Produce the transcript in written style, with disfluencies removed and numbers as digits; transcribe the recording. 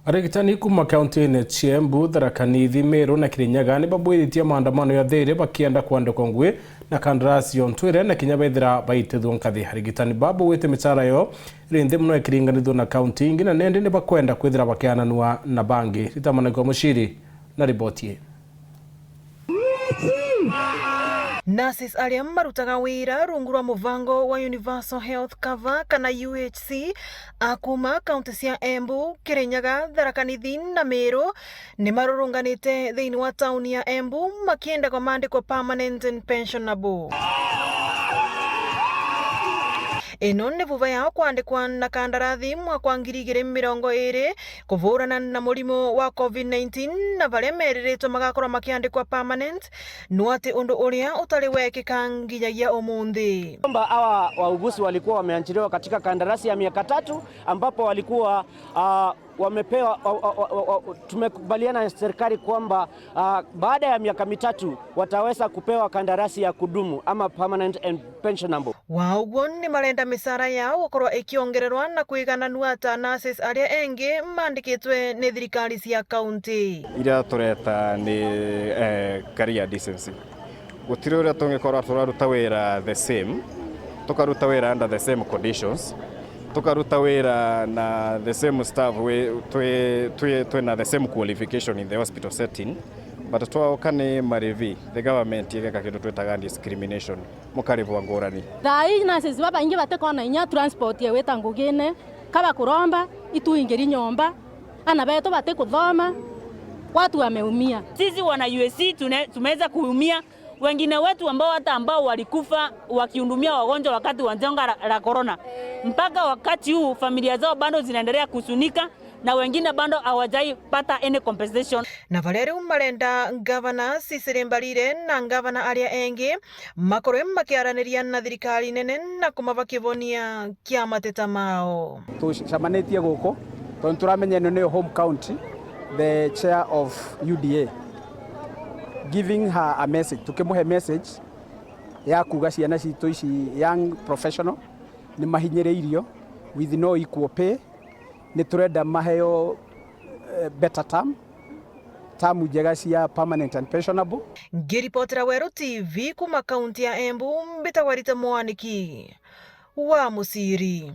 Arigitani kuma kaunti-inĩ cia Embu, Tharaka Nithi, Meru na Kirinyaga nĩ babwĩrĩtie maandamano ya thĩrĩ bakienda kwandĩkwo ngũĩ na kandarasi yontwĩre na kinya baithira baitithwo nkathi. Arigitani babwĩte mĩcara yo ĩrĩ nthĩ mũno ĩkĩringanithwo na kaunti ingĩ na nĩndĩ nĩ bakwenda kwithira bakiananua na bangi. Ritamanĩko Muchiri na riboti. Nurses aria marutaga wira rungu rwa muvango wa Universal Health Cover kana UHC akuma kaunti cia Embu, Kirinyaga, Tharaka Nithi na Meru ni marurunganite thiini wa tauni ya Embu makienda kwa maandiko permanent and pensionable. Ino nĩ vuva yao kwandĩkwa na kandarathi mwaka wa 2020 kuvurana na mũrimũ wa COVID-19 na varia merirĩtwo magakorwo makiandĩkwa permanent no ati undu uria utari wekĩka nginyagia umuthi. Kwamba hawa wauguzi walikuwa wameajiriwa katika kandarasi ya miaka 3 ambapo walikuwa wamepewa tumekubaliana na serikali kwamba baada ya miaka 3 wataweza kupewa kandarasi ya kudumu ama permanent and pensionable. Wauguo ni marenda misara yao gukorwo ikiongererwa na kuigananua ta nurses aria engi mandikitwe ni thirikari cia kaunti. Ira tureta ni career decency. Gutire uria tungikorwa turaruta wira the same, tukaruta wira under the same conditions, tukaruta wira na the same staff na the same qualification in the hospital setting, but twakane marivi the government igeka kindu twetaga discrimination mukarivwa ngurani. Thai nurses baba ingi batekona inya transport ye weta ngugine kaba kuromba ituingiri nyomba ana beto bate kuthoma watu wameumia. Sisi wana USC tumeweza kuumia, wengine wetu ambao walikufa wakihudumia wagonjwa wakati wa janga la corona. Mpaka wakati huu familia zao bado zinaendelea kusunika na wengine bado hawajaipata any compensation. Na valeri marenda governor Cecily Mbarire na governor aria engi makorwe makiaraniria na thirikari nene na kumavakivonia kia mateta mao. Tucamanetie guko tondu turamenya ino ni home county, the chair of UDA giving her a message, tukimuhe message ya kuga ciana citu ici young professional ni mahinyĩrĩirio with no equal pay, ni turenda maheo better term njega cia permanent and pensionable. Ngiripotera Weru TV kuma kaunti ya Embu, mbitagwa Rita Mwaniki wa Muchiri.